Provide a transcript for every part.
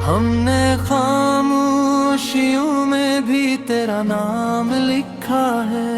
हमने खामोशियों में भी तेरा नाम लिखा है।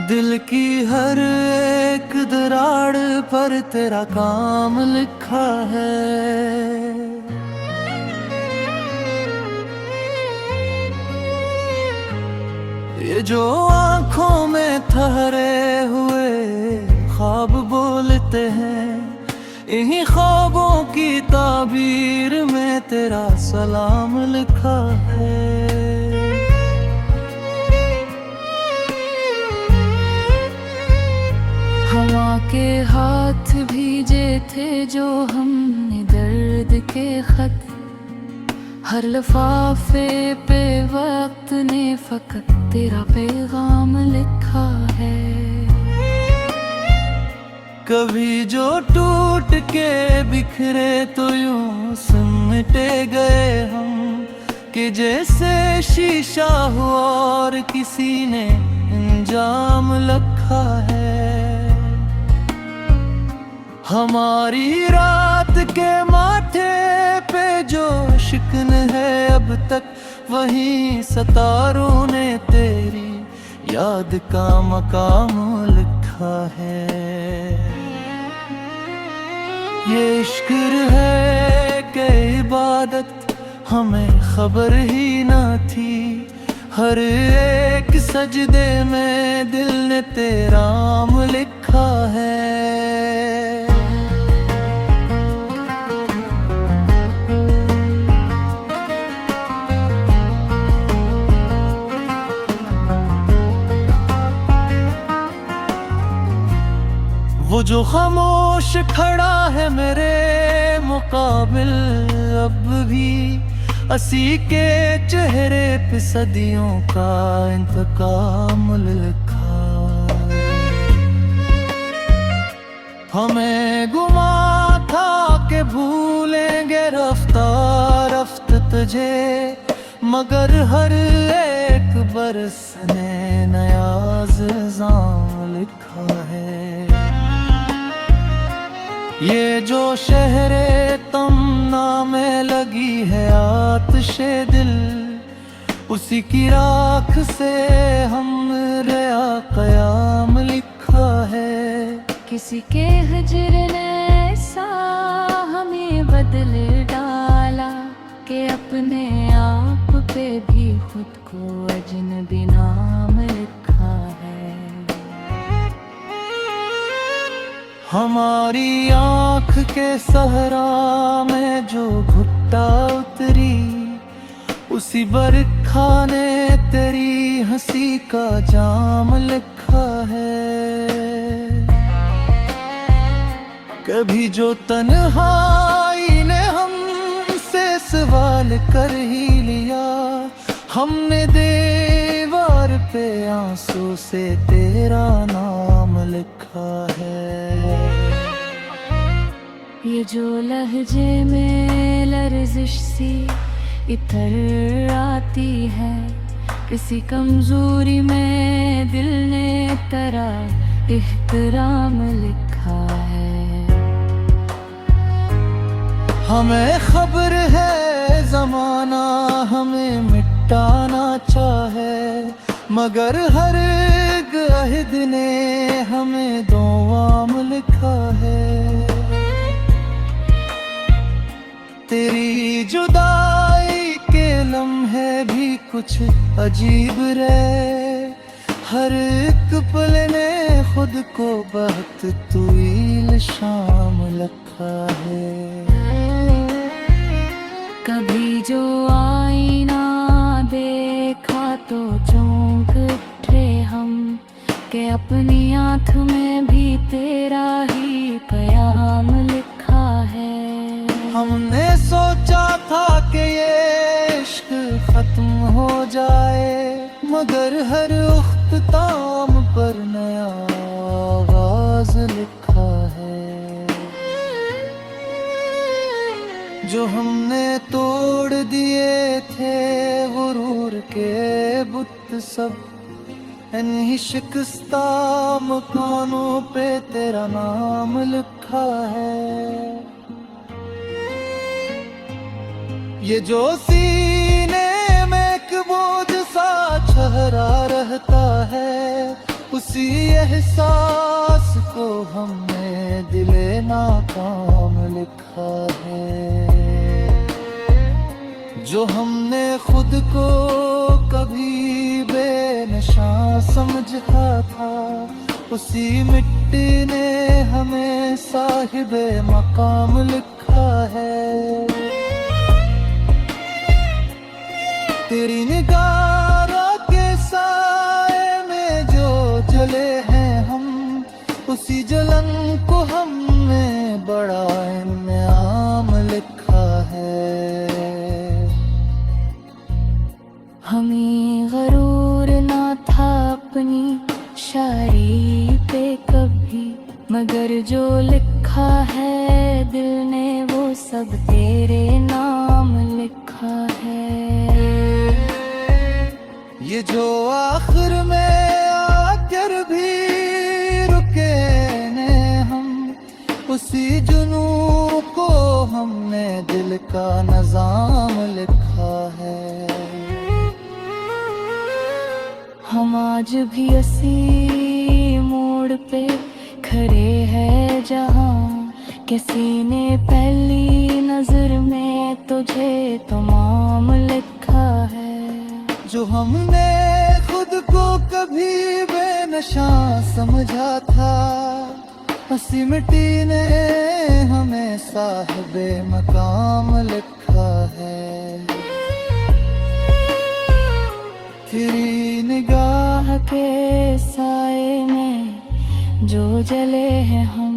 दिल की हर एक दरार पर तेरा काम लिखा है। ये जो आंखों में ठहरे हुए ख्वाब बोलते हैं, इन्हीं ख्वाबों की ताबीर में तेरा सलाम लिखा है। हवा के हाथ भीजे थे जो हमने दर्द के खत, हर लिफाफे पे वक्त ने फकत तेरा पैगाम लिखा है। कभी जो टूट के बिखरे तो यूं सिमटे गए हम, कि जैसे शीशा हुआ और किसी ने इंजाम रखा है। हमारी रात के माथे पे जो शिकन है अब तक, वहीं सितारों ने तेरी याद का मकाम लिखा है। ये इश्क है कि इबादत हमें खबर ही न थी, हर एक सजदे में दिल ने तेरा नाम लिखा है। वो जो खामोश खड़ा है मेरे मुकाबिल, अब भी असी के चेहरे पे सदियों का इंतकाम लिखा। हमें गुमा था कि भूलेंगे रफ्ता रफ्त तुझे, मगर हर एक बरस ने नया इल्जाम लिखा है। ये जो शहरे तमन्ना में लगी है आतिशे दिल, उसी की राख से हमरे क़याम लिखा है। किसी के हिज्र ने ऐसा हमें बदल डाला, कि अपने आप पे भी खुद को अजनबी नाम लिखा है। हमारी आँख के सहरा में जो घुट्टा उतरी, उसी बरखा ने तेरी हंसी का जाम लिखा है। कभी जो तन्हाई ने हमसे सवाल कर ही लिया, हमने दीवार पे आंसू से तेरा नाम लिखा है। ये जो लहजे में लर्जिश सी इतर आती है, किसी कमजोरी में दिल ने तेरा एहतराम लिखा है। हमें खबर है ज़माना हमें मिटाना चाहे, मगर हर अहद ने हमें दोआम लिखा है। तेरी जुदाई के लम्हे भी कुछ अजीब रहे, हर एक पल ने खुद को बहुत तवील शाम लिखा है। कभी जो आईना देखा तो चौंक उठे हम, कि अपनी आँख में भी तेरा ही पैगाम लिखा है। हमने सोचा था कि ये इश्क खत्म हो जाए, मगर हर उख्ताम पर नया आगाज़ लिखा है। जो हमने तोड़ दिए थे गुरूर के बुत सब, इन्हीं शिकस्ता मकानों पे तेरा नाम लिखा है। ये जो सीने में एक बोझ सा ठहरा रहता है, उसी एहसास को हमने दिले नाकाम लिखा है। जो हमने खुद को कभी बेनिशान समझा था, उसी मिट्टी ने हमें साहिबे मकाम लिखा है। तेरी निगाह के साए में जो जले हैं हम, उसी जलन को हमने बड़ा इनाम लिखा है। हमें गरूर ना था अपनी शायरी पे कभी, मगर जो लिखा है दिल ने वो सब तेरे नाम लिखा है। ये जो आखिर में आकर भी रुके ने हम, उसी जुनू को हमने दिल का नज़ाम लिखा है। हम आज भी उसी मोड़ पे खड़े हैं जहाँ किसी ने पहली नजर में तुझे तमाम लिखा है। जो हमने खुद को कभी बेनशा समझा था, उसी मिट्टी ने हमें साहिबे मकाम लिखा है। तेरी निगाह के साए में जो जले हैं हम,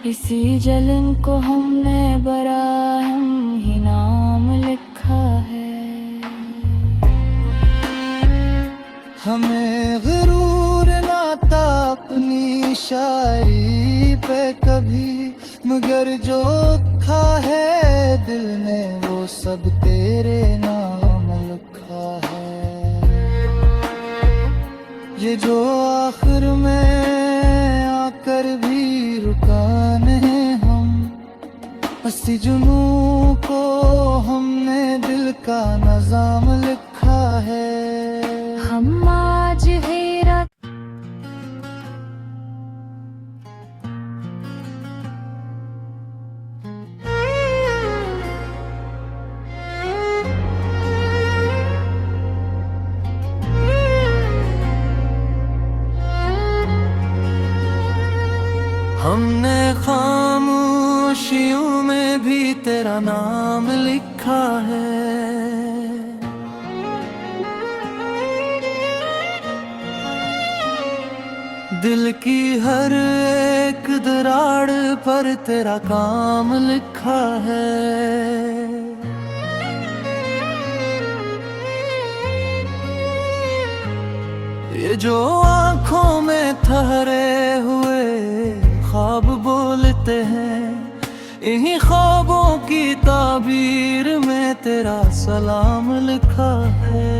इसी जलन को हमने बराहम ही नाम लिखा है। हमें गरूर ना था अपनी शायरी पे कभी, मगर जो खा है दिल ने वो सब तेरे नाम लिखा है। ये जो आखिर में आकर भी रुकान है हम, उसी जुनू को हमने दिल का नज़ाम लिखा है। हम आज हैरत हमने खामोशियों में भी तेरा नाम लिखा है। दिल की हर एक दरार पर तेरा काम लिखा है। ये जो आँखों में ठहरे हुए ख्वाब बोलते हैं, इन्हीं ख्वाबों की ताबीर में तेरा सलाम लिखा है।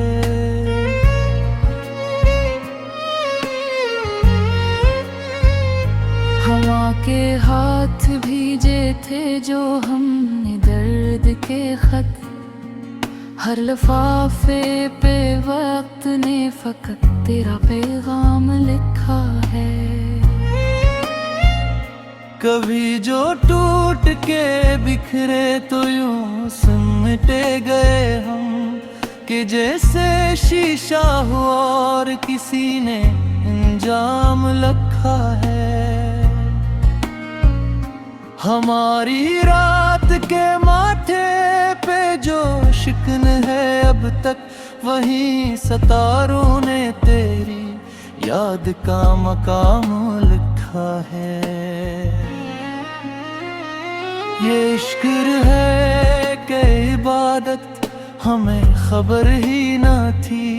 हवा के हाथ भीजे थे जो हमने दर्द के खत, हर लिफाफे पे वक्त ने फकत तेरा पैगाम लिखा है। कभी जो टूट के बिखरे तो यूं सिमटे गए हम, कि जैसे शीशा हुआ और किसी ने इंजाम रखा है। हमारी रात के माथे पे जो शिकन है अब तक, वहीं सितारों ने तेरी याद का मकाम लिखा है। ये इश्क है कि इबादत हमें खबर ही ना थी,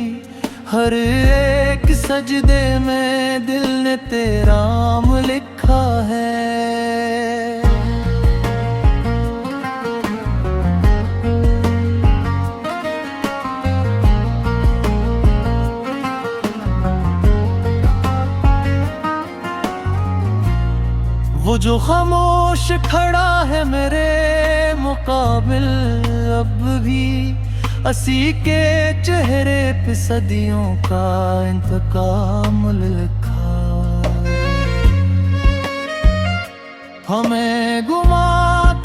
हर एक सजदे में दिल ने तेरा नाम लिखा है। वो जो खामोश खड़ा है मेरे मुकाबिल, अब भी असी के चेहरे पे सदियों का इंतकाम लिखा। हमें गुमा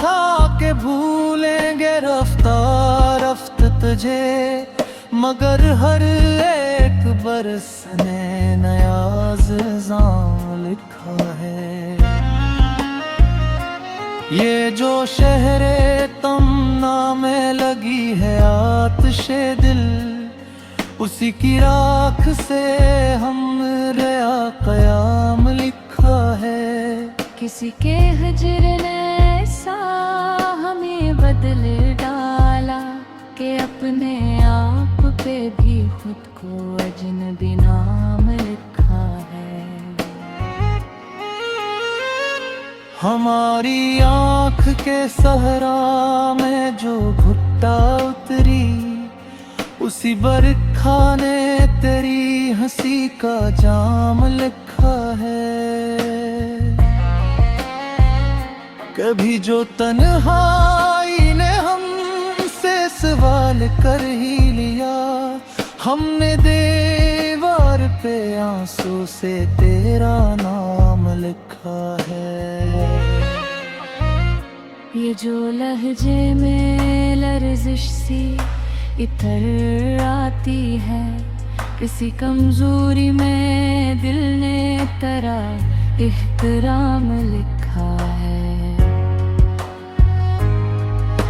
था कि भूलेंगे रफ्ता रफ्त तुझे, मगर हर एक बरस ने नया इल्ज़ाम लिखा है। ये जो शहरे तमन्ना में लगी है आतिशे दिल, उसी की राख से हमरे क़याम लिखा है। किसी के हिज्र ने ऐसा हमें बदल डाला कि अपने आप पे भी खुद को अजनबी नाम लिखा है। हमारी आँख के सहरा में जो भुट्टा उतरी, उसी बरखा ने तेरी हंसी का जाम लिखा है। कभी जो तन्हाई ने हमसे सवाल कर ही लिया, हमने दीवार पे आंसू से तेरा नाम लिखा है। ये जो लहजे में लर्जिश सी इतर आती है, किसी कमजोरी में दिल ने तेरा एहतराम लिखा है।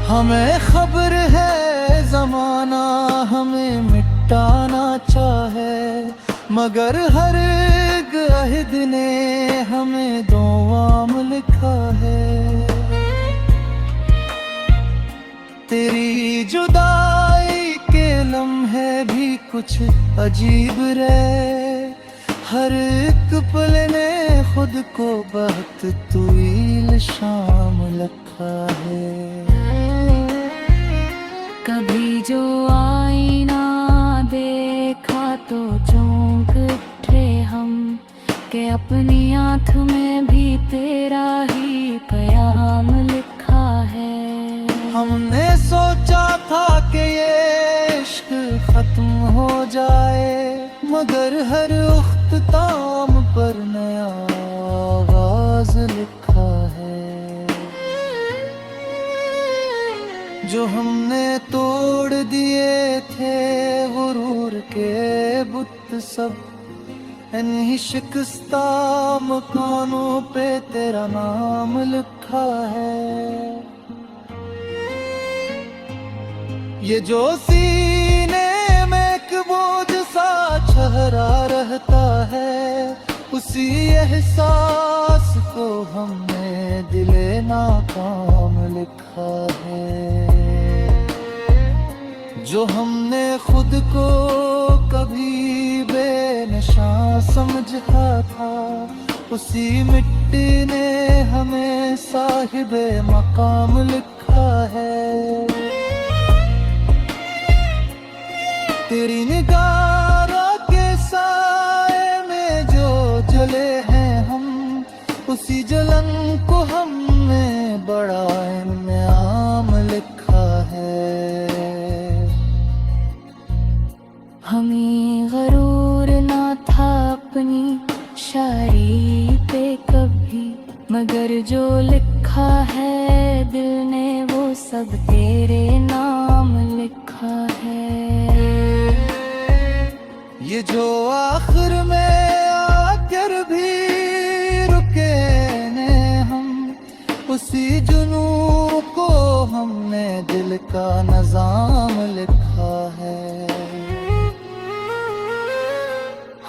हमें खबर है ज़माना हमें मिटाना चाहे, मगर हर अहद ने हमें दोआम लिखा है। तेरी जुदाई के लम्हे भी कुछ अजीब रहे, हर एक पल ने खुद को बहुत तवील शाम लिखा है। कभी जो आईना देखा तो चौंक उठे हम, कि अपनी आँख में भी तेरा ही कयाम लिखा है। हमने सोचा था कि ये इश्क खत्म हो जाए, मगर हर उख्ताम पर नया आगाज़ लिखा है। जो हमने तोड़ दिए थे गुरूर के बुत सब, इन्हीं शिकस्ता मकानों पे तेरा नाम लिखा है। ये जो सीने में एक बोझ सा छहरा रहता है, उसी एहसास को हमने दिले नाकाम लिखा है। जो हमने खुद को कभी बेनिशान समझा था, उसी मिट्टी ने हमें साहिबे मकाम लिखा है। तेरी निगाह के साए में जो जले हैं हम, उसी जलन को हमने बड़ा इनाम लिखा है। हमें गरूर ना था अपनी शायरी पे कभी, मगर जो लिखा है दिल ने वो सब तेरे नाम लिखा है। ये जो आखिर में आकर भी रुके ने हम, उसी जुनू को हमने दिल का नज़ाम लिखा है।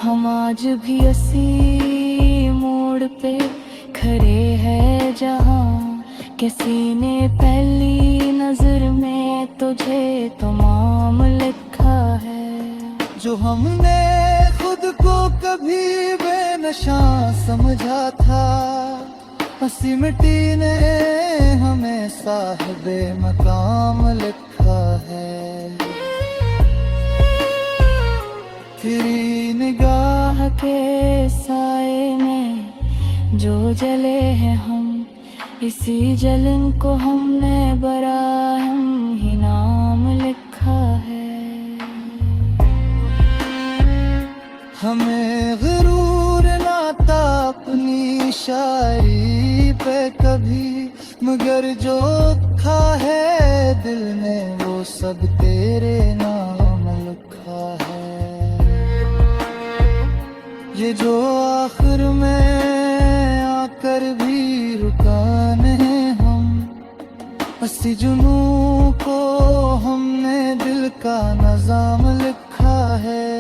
हम आज भी उसी मोड़ पे खड़े हैं जहाँ, किसी ने पहली नजर में तुझे तमाम लिखा है। जो हमने खुद को कभी बेनशा समझा था, हंसी मिट्टी ने हमें साहिबे मकाम लिखा है। तेरी निगाह के साए में जो जले हैं हम, इसी जलन को हमने बराहम ही नाम लिखा है। हमें गुरूर नाता अपनी शायरी पे कभी, मगर जो खा है दिल ने वो सब तेरे नाम लिखा है। ये जो आखिर में आकर भी रुका नहीं हम, अस्सी जुनू को हमने दिल का नज़ाम लिखा है।